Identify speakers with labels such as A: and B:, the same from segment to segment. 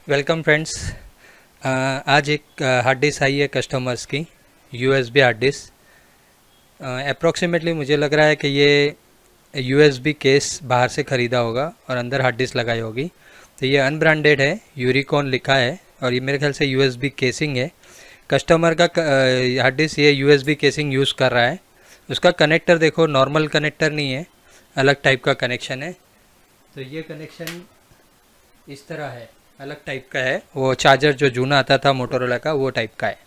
A: Welcome friends. आज एक hard disk आई है कस्टमर्स की, यूएसबी हार्ड डिस्क। अप्रॉक्सीमेटली मुझे लग रहा है कि ये यूएसबी केस बाहर से ख़रीदा होगा और अंदर हार्ड डिस्क लगाई होगी। तो ये अनब्रांडेड है, यूरिकॉन लिखा है और ये मेरे ख्याल से यूएसबी केसिंग है। कस्टमर का हार्ड डिस्क ये यूएसबी केसिंग यूज़ कर रहा है। उसका कनेक्टर देखो, नॉर्मल कनेक्टर नहीं है, अलग टाइप का कनेक्शन है। तो ये कनेक्शन इस तरह है, अलग टाइप का है। वो चार्जर जो जूना आता था मोटोरोला का, वो टाइप का है।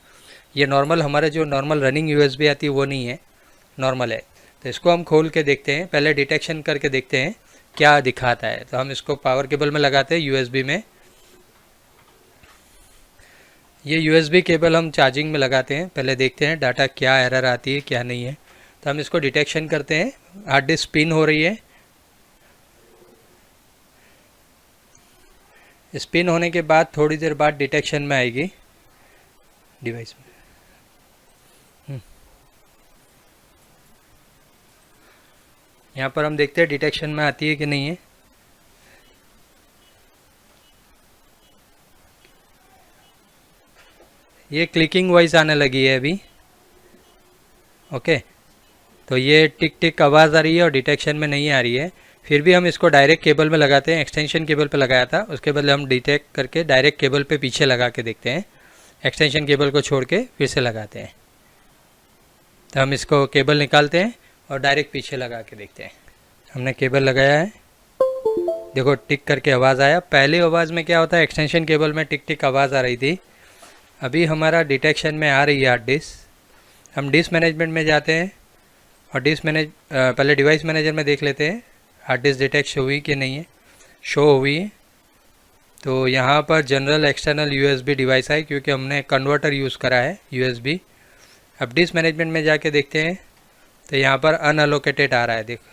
A: ये नॉर्मल, हमारे जो नॉर्मल रनिंग यूएसबी आती है वो नहीं है, नॉर्मल है। तो इसको हम खोल के देखते हैं, पहले डिटेक्शन करके देखते हैं क्या दिखाता है। तो हम इसको पावर केबल में लगाते हैं यूएसबी में। ये यूएसबी केबल हम चार्जिंग में लगाते हैं, पहले देखते हैं डाटा क्या एरर आती है क्या नहीं है। तो हम इसको डिटेक्शन करते हैं। हार्ड डिस्क स्पिन हो रही है। स्पिन होने के बाद थोड़ी देर बाद डिटेक्शन में आएगी डिवाइस में। यहाँ पर हम देखते हैं डिटेक्शन में आती है कि नहीं है। ये क्लिकिंग वॉइस आने लगी है अभी। ओके, तो ये टिक टिक आवाज़ आ रही है और डिटेक्शन में नहीं आ रही है। फिर भी हम इसको डायरेक्ट केबल में लगाते हैं। एक्सटेंशन केबल पे लगाया था, उसके बदले हम डिटेक्ट करके डायरेक्ट केबल पे पीछे लगा के देखते हैं। एक्सटेंशन केबल को छोड़ के फिर से लगाते हैं। तो हम इसको केबल निकालते हैं और डायरेक्ट पीछे लगा के देखते हैं। हमने केबल लगाया है, देखो टिक करके आवाज़ आया। पहले आवाज़ में क्या होता है, एक्सटेंशन केबल में टिक टिक आवाज़ आ रही थी। अभी हमारा डिटेक्शन में आ रही है हार्ड डिस्क। हम डिस्क मैनेजमेंट में जाते हैं और पहले डिवाइस मैनेजर में देख लेते हैं हार्ड डिस्क डिटेक्ट हुई कि नहीं है। शो हुई है। तो यहाँ पर जनरल एक्सटर्नल यूएसबी डिवाइस है, क्योंकि हमने कन्वर्टर यूज़ करा है यूएसबी। अब डिस्क मैनेजमेंट में जाके देखते हैं तो यहाँ पर अनअलोकेटेड आ रहा है। देखो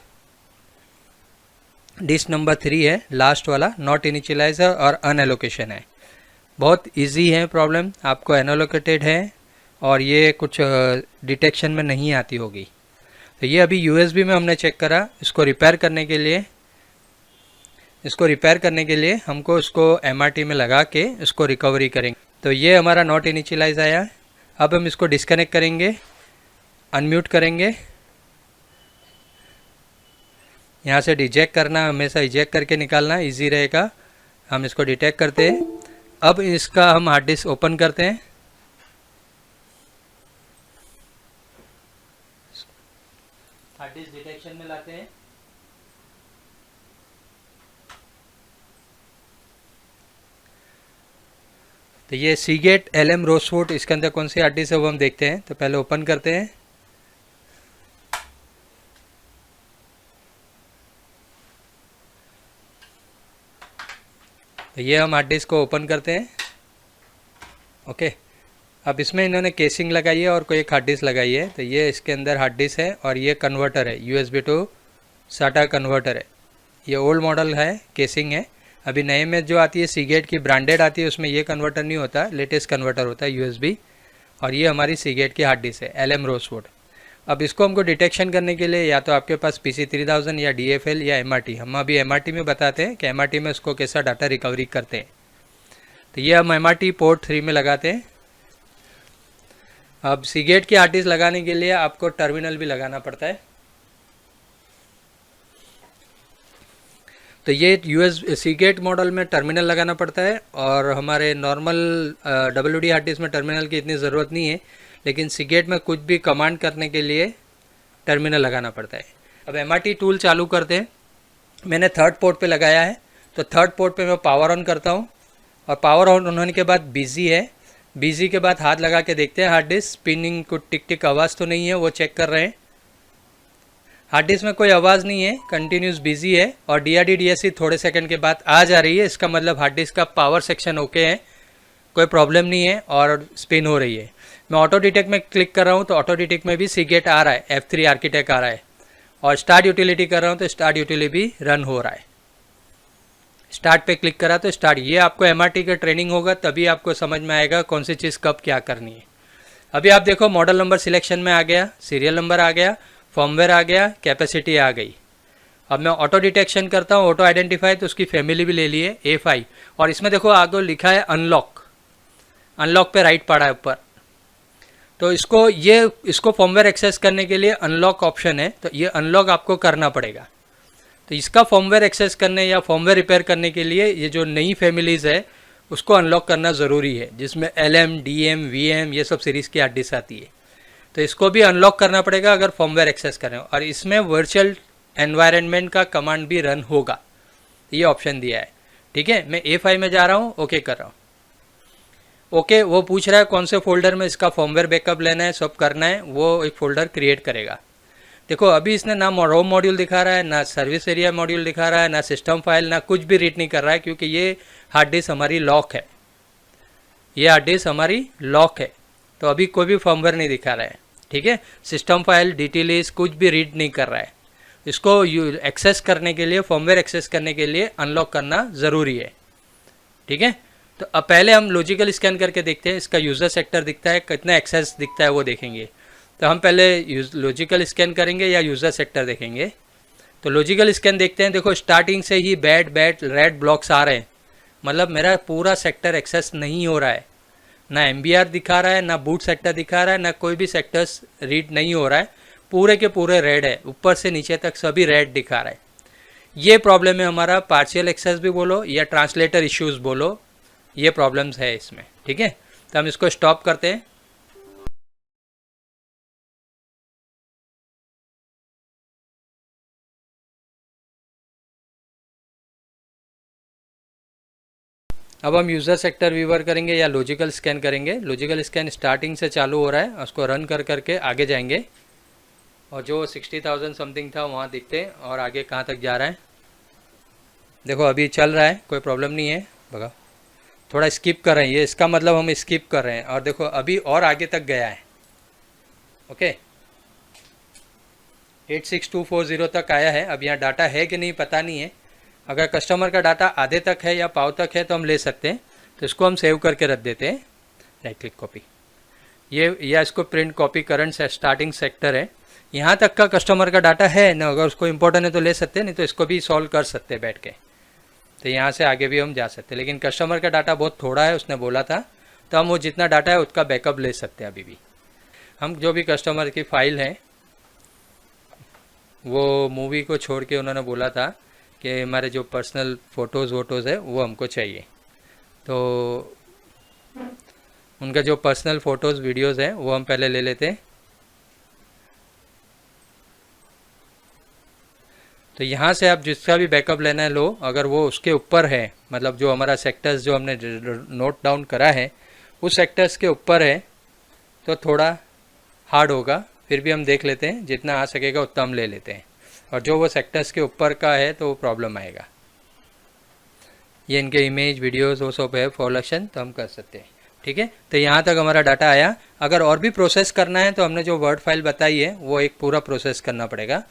A: डिस्क नंबर 3 है, लास्ट वाला, नॉट इनिशियलाइजर और अनएलोकेशन है। बहुत इजी है प्रॉब्लम। आपको अनएलोकेटेड है और ये कुछ डिटेक्शन में नहीं आती होगी। तो ये अभी यूएसबी में हमने चेक करा। इसको रिपेयर करने के लिए हमको इसको एमआरटी में लगा के इसको रिकवरी करेंगे। तो ये हमारा नॉट इनिशियलाइज आया। अब हम इसको डिस्कनेक्ट करेंगे, अनम्यूट करेंगे। यहाँ से इजेक्ट करना, हमेशा इजेक्ट करके निकालना इजी रहेगा। हम इसको डिटेक्ट करते हैं। अब इसका हम हार्ड डिस्क ओपन करते हैं। हार्ड डिस्क डिटेक्शन में लाते हैं। तो ये सीगेट एलएम रोसवुड, इसके अंदर कौन सी हार्ड डिस्क है वो हम देखते हैं। तो पहले ओपन करते हैं। तो ये हम हार्ड डिस्क को ओपन करते हैं। ओके, अब इसमें इन्होंने केसिंग लगाई है और कोई एक हार्ड डिस्क लगाई है। तो ये इसके अंदर हार्ड डिस्क है और ये कन्वर्टर है, यूएसबी टू साटा कन्वर्टर है। ये ओल्ड मॉडल है, केसिंग है। अभी नए में जो आती है सीगेट की ब्रांडेड आती है, उसमें ये कन्वर्टर नहीं होता, लेटेस्ट कन्वर्टर होता है यूएसबी। और ये हमारी सीगेट की हार्ड डिस्क है, एलएम रोसवुड। अब इसको हमको डिटेक्शन करने के लिए या तो आपके पास PC3000 या DFL या MRT, हम अभी MRT में बताते हैं कि MRT में उसको कैसा डाटा रिकवरी करते हैं। तो ये हम MRT पोर्ट 3 में लगाते हैं। अब सीगेट की हार्ड डिस्क लगाने के लिए आपको टर्मिनल भी लगाना पड़ता है। तो ये सीगेट मॉडल में टर्मिनल लगाना पड़ता है और हमारे नॉर्मल WD हार्ड डिस्क में टर्मिनल की इतनी ज़रूरत नहीं है, लेकिन सीगेट में कुछ भी कमांड करने के लिए टर्मिनल लगाना पड़ता है। अब MRT टूल चालू करते हैं। मैंने थर्ड पोर्ट पे लगाया है। तो थर्ड पोर्ट पे मैं पावर ऑन करता हूँ और पावर ऑन होने के बाद बिजी है। बिजी के बाद हाथ लगा के देखते हैं हार्ड डिस्क स्पिनिंग, को टिक टिक आवाज़ तो नहीं है, वो चेक कर रहे हैं। हार्ड डिस्क में कोई आवाज़ नहीं है, कंटिन्यूस बिजी है और DRD DSC थोड़े सेकंड के बाद आ जा रही है। इसका मतलब हार्ड डिस्क का पावर सेक्शन ओके है, कोई प्रॉब्लम नहीं है और स्पिन हो रही है। मैं ऑटो डिटेक्ट में क्लिक कर रहा हूँ तो ऑटो डिटेक्ट में भी सीगेट आ रहा है, F3 आर्किटेक्ट आ रहा है। और स्टार्ट यूटिलिटी कर रहा हूँ तो स्टार्ट यूटिलिटी भी रन हो रहा है। स्टार्ट पे क्लिक करा तो स्टार्ट। ये आपको MRT का ट्रेनिंग होगा, तभी आपको समझ में आएगा कौन सी चीज़ कब क्या करनी है। अभी आप देखो मॉडल नंबर सिलेक्शन में आ गया, सीरियल नंबर आ गया, फॉर्मवेयर आ गया, कैपेसिटी आ गई। अब मैं ऑटो डिटेक्शन करता हूँ, ऑटो आइडेंटिफाई, तो उसकी फैमिली भी ले लिए A5। और इसमें देखो आगे लिखा है अनलॉक, अनलॉक पे राइट पड़ा है ऊपर। तो इसको फॉर्मवेयर एक्सेस करने के लिए अनलॉक ऑप्शन है, तो ये अनलॉक आपको करना पड़ेगा। तो इसका फॉर्मवेयर एक्सेस करने या फॉर्मवेयर रिपेयर करने के लिए ये जो नई फैमिलीज़ है उसको अनलॉक करना ज़रूरी है, जिसमें LM, DM, VM ये सब सीरीज़ की हार्ड डिस्क आती है। तो इसको भी अनलॉक करना पड़ेगा अगर फॉर्मवेयर एक्सेस करें, और इसमें वर्चुअल एनवायरनमेंट का कमांड भी रन होगा, ये ऑप्शन दिया है। ठीक है, मैं A5 में जा रहा हूँ, ओके कर रहा हूँ। ओके, वो पूछ रहा है कौन से फोल्डर में इसका फॉर्मवेयर बैकअप लेना है, सब करना है, वो एक फ़ोल्डर क्रिएट करेगा। देखो अभी इसने ना रोम मॉड्यूल दिखा रहा है, ना सर्विस एरिया मॉड्यूल दिखा रहा है, ना सिस्टम फाइल, ना कुछ भी रीड नहीं कर रहा है, क्योंकि ये हार्ड डिस्क हमारी लॉक है, ये हार्ड डिस्क हमारी लॉक है। तो अभी कोई भी फॉर्मवेयर नहीं दिखा रहा है। ठीक है, सिस्टम फाइल, DT लिस्ट कुछ भी रीड नहीं कर रहा है। इसको एक्सेस करने के लिए, फॉर्मवेयर एक्सेस करने के लिए अनलॉक करना ज़रूरी है। ठीक है, तो अब पहले हम लॉजिकल स्कैन करके देखते हैं, इसका यूज़र सेक्टर दिखता है, कितना एक्सेस दिखता है वो देखेंगे। तो हम पहले लॉजिकल स्कैन करेंगे या यूज़र सेक्टर देखेंगे। तो लॉजिकल स्कैन देखते हैं। देखो स्टार्टिंग से ही बैड रेड ब्लॉक्स आ रहे हैं, मतलब मेरा पूरा सेक्टर एक्सेस नहीं हो रहा है, ना MBR दिखा रहा है, ना बूट सेक्टर दिखा रहा है, ना कोई भी सेक्टर्स रीड नहीं हो रहा है, पूरे के पूरे रेड है, ऊपर से नीचे तक सभी रेड दिखा रहा है। ये प्रॉब्लम है हमारा, पार्शियल एक्सेस भी बोलो या ट्रांसलेटर इश्यूज़ बोलो, ये प्रॉब्लम्स है इसमें। ठीक है, तो हम इसको स्टॉप करते हैं। अब हम यूज़र सेक्टर व्यूवर करेंगे या लॉजिकल स्कैन करेंगे। लॉजिकल स्कैन स्टार्टिंग से चालू हो रहा है, उसको रन कर करके आगे जाएंगे, और जो 60,000 समथिंग था वहाँ दिखते हैं, और आगे कहाँ तक जा रहा है देखो अभी चल रहा है, कोई प्रॉब्लम नहीं है। बगा थोड़ा स्किप कर रहे हैं, ये इसका मतलब हम स्किप कर रहे हैं, और देखो अभी और आगे तक गया है। ओके, 86240 तक आया है। अब यहाँ डाटा है कि नहीं पता नहीं है, अगर कस्टमर का डाटा आधे तक है या पाव तक है तो हम ले सकते हैं। तो इसको हम सेव करके रख देते हैं, राइट क्लिक कॉपी, ये या इसको प्रिंट कॉपी करंट से स्टार्टिंग सेक्टर है, यहाँ तक का कस्टमर का डाटा है ना, अगर उसको इम्पोर्टेंट है तो ले सकते हैं, नहीं तो इसको भी सॉल्व कर सकते हैं बैठ के। तो यहाँ से आगे भी हम जा सकते हैं, लेकिन कस्टमर का डाटा बहुत थोड़ा है उसने बोला था, तो हम वो जितना डाटा है उसका बैकअप ले सकते हैं। अभी भी हम जो भी कस्टमर की फ़ाइल है, वो मूवी को छोड़ के उन्होंने बोला था कि हमारे जो पर्सनल फ़ोटोज़ है वो हमको चाहिए, तो उनका जो पर्सनल फ़ोटोज़ वीडियोज़ है वो हम पहले ले लेते हैं। तो यहाँ से आप जिसका भी बैकअप लेना है लो, अगर वो उसके ऊपर है, मतलब जो हमारा सेक्टर्स जो हमने नोट डाउन करा है उस सेक्टर्स के ऊपर है, तो थोड़ा हार्ड होगा, फिर भी हम देख लेते हैं, जितना आ सकेगा उतना हम ले लेते हैं। और जो वो सेक्टर्स के ऊपर का है तो वो प्रॉब्लम आएगा। ये इनके इमेज वीडियोस वो सब है फॉर इलेक्शन, तो हम कर सकते हैं। ठीक है, तो यहाँ तक हमारा डाटा आया। अगर और भी प्रोसेस करना है तो हमने जो वर्ड फाइल बताई है वो एक पूरा प्रोसेस करना पड़ेगा।